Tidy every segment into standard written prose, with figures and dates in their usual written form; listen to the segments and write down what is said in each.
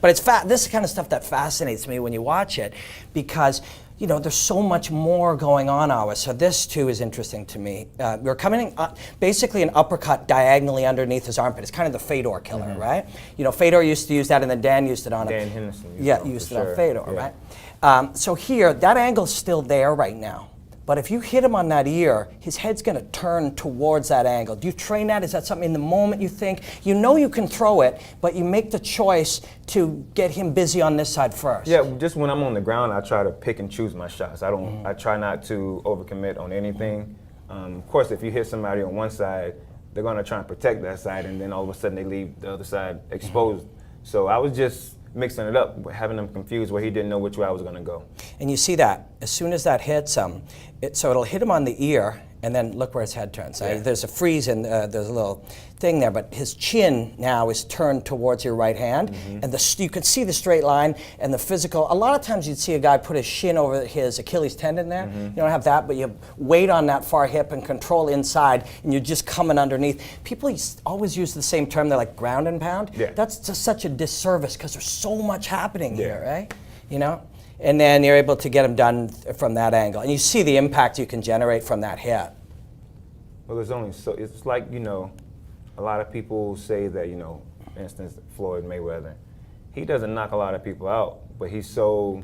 But this is the kind of stuff that fascinates me when you watch it, because there's so much more going on always. So this too is interesting to me. We're coming in, basically an uppercut diagonally underneath his armpit. It's kind of the Fedor killer, right? Fedor used to use that, and then Dan used it on Dan Henderson. Used it on Fedor, right? So here, that angle's still there right now. But if you hit him on that ear, his head's going to turn towards that angle. Do you train that? Is that something in the moment you think? You can throw it, but you make the choice to get him busy on this side first. Yeah, just when I'm on the ground, I try to pick and choose my shots. I try not to overcommit on anything. Of course, if you hit somebody on one side, they're going to try and protect that side, and then all of a sudden they leave the other side exposed. So I was just mixing it up, having them confused where he didn't know which way I was going to go. And you see that, as soon as that hits him, so it'll hit him on the ear, and then look where his head turns. Yeah. There's a freeze, and there's a little thing there, but his chin now is turned towards your right hand, and you can see the straight line and the physical. A lot of times you'd see a guy put his shin over his Achilles tendon there. You don't have that, but you have weight on that far hip and control inside, and you're just coming underneath. People always use the same term, they're like ground and pound. Yeah. That's just such a disservice, because there's so much happening here, right? And then you're able to get them done from that angle. And you see the impact you can generate from that hit. Well, it's like, a lot of people say that, for instance, Floyd Mayweather, he doesn't knock a lot of people out, but he's so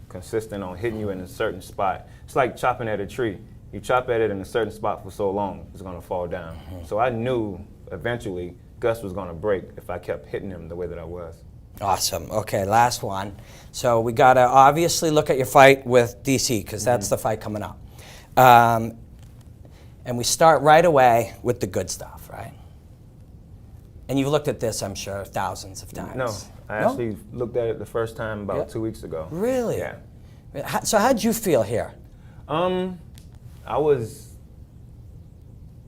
consistent on hitting you in a certain spot. It's like chopping at a tree. You chop at it in a certain spot for so long, it's going to fall down. So I knew eventually Gus was going to break if I kept hitting him the way that I was. Awesome. Okay, last one. So we got to obviously look at your fight with DC, because that's the fight coming up. And we start right away with the good stuff, right? And you've looked at this, I'm sure, thousands of times. No, I actually looked at it the first time about 2 weeks ago. Really? Yeah. So how'd you feel here?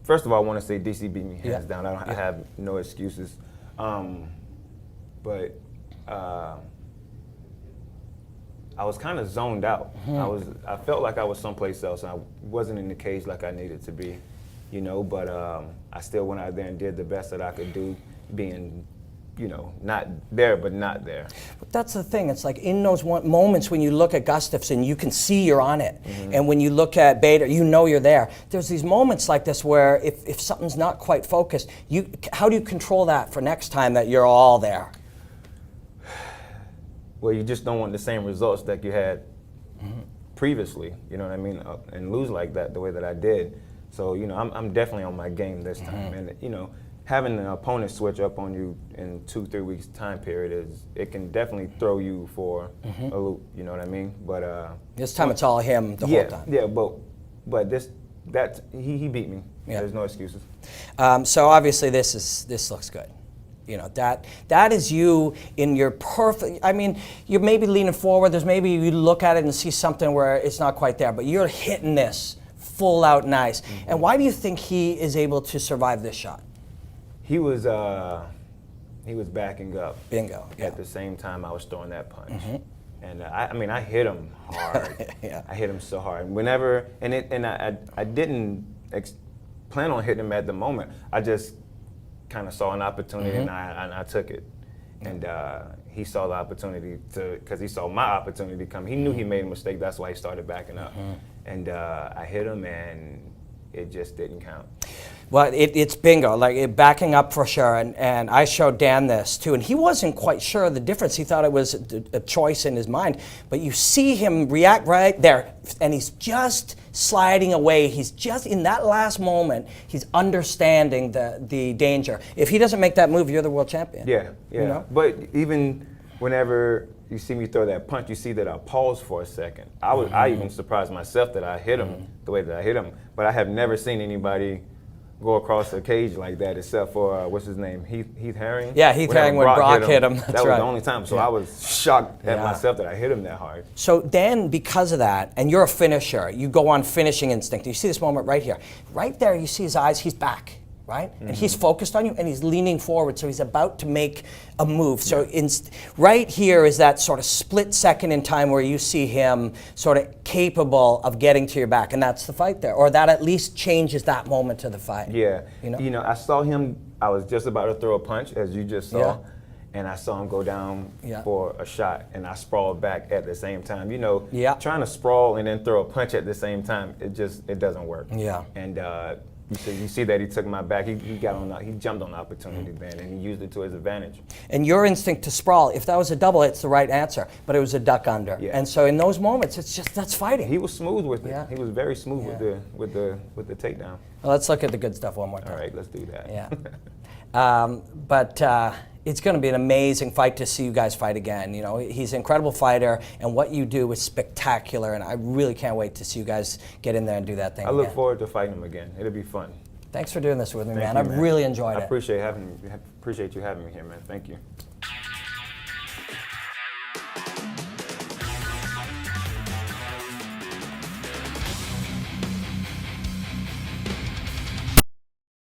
First of all, I want to say DC beat me hands down. I have no excuses. But I was kind of zoned out. I felt like I was someplace else. I wasn't in the cage like I needed to be, but I still went out there and did the best that I could do, being, not there, but not there. But that's the thing. It's like in those moments when you look at Gustafsson, you can see you're on it. And when you look at Bader, you're there. There's these moments like this where if something's not quite focused, how do you control that for next time that you're all there? Well, you just don't want the same results that you had previously, you know what I mean, and lose like that the way that I did. So, I'm definitely on my game this time. And, having an opponent switch up on you in 2-3 weeks time period it can definitely throw you for a loop, you know what I mean? But this time it's all him the whole time. Yeah, but he beat me. Yeah. There's no excuses. So obviously this looks good. That is you in your perfect, you're maybe leaning forward, maybe you look at it and see something where it's not quite there, but you're hitting this full out nice. And why do you think he is able to survive this shot? He was backing up. Bingo. Yeah. At the same time I was throwing that punch. And I hit him hard. I hit him so hard. I didn't plan on hitting him at the moment. I just kind of saw an opportunity and I took it. And he saw the opportunity because he saw my opportunity come. He knew he made a mistake, that's why he started backing up. And I hit him and it just didn't count. Well, it's bingo, backing up for sure, and I showed Dan this too, and he wasn't quite sure of the difference. He thought it was a choice in his mind, but you see him react right there, and he's just sliding away. He's just, in that last moment, he's understanding the danger. If he doesn't make that move, you're the world champion. Yeah. But even whenever you see me throw that punch, you see that I paused for a second. I even surprised myself that I hit him the way that I hit him, but I have never seen anybody go across the cage like that, except for what's his name, Heath Herring. Yeah, Heath Herring when Brock hit him. That was the only time. So I was shocked at myself that I hit him that hard. So then, because of that, and you're a finisher, you go on finishing instinct. You see this moment right here, right there. You see his eyes. He's back. Right? And he's focused on you, and he's leaning forward, so he's about to make a move. So right here is that sort of split second in time where you see him sort of capable of getting to your back, and that's the fight there, or that at least changes that moment of the fight. Yeah. I saw him, I was just about to throw a punch, as you just saw, and I saw him go down Yeah. for a shot, and I sprawled back at the same time. You know, Yeah. trying to sprawl and then throw a punch at the same time, it doesn't work. Yeah. And you see that he took my back. He jumped on the opportunity then, and he used it to his advantage. And your instinct to sprawl, if that was a double, it's the right answer, but it was a duck under. Yeah. And so in those moments, that's fighting. He was smooth with it. Yeah. He was very smooth Yeah. with the takedown. Well, let's look at the good stuff one more time. All right, let's do that. Yeah. But it's going to be an amazing fight to see you guys fight again. You know, he's an incredible fighter, and what you do is spectacular, and I really can't wait to see you guys get in there and do that thing I look again. forward to fighting him again. It'll be fun. Thanks for doing this with me, Thank man. you, I've really enjoyed I it. appreciate you having me here, man. Thank you.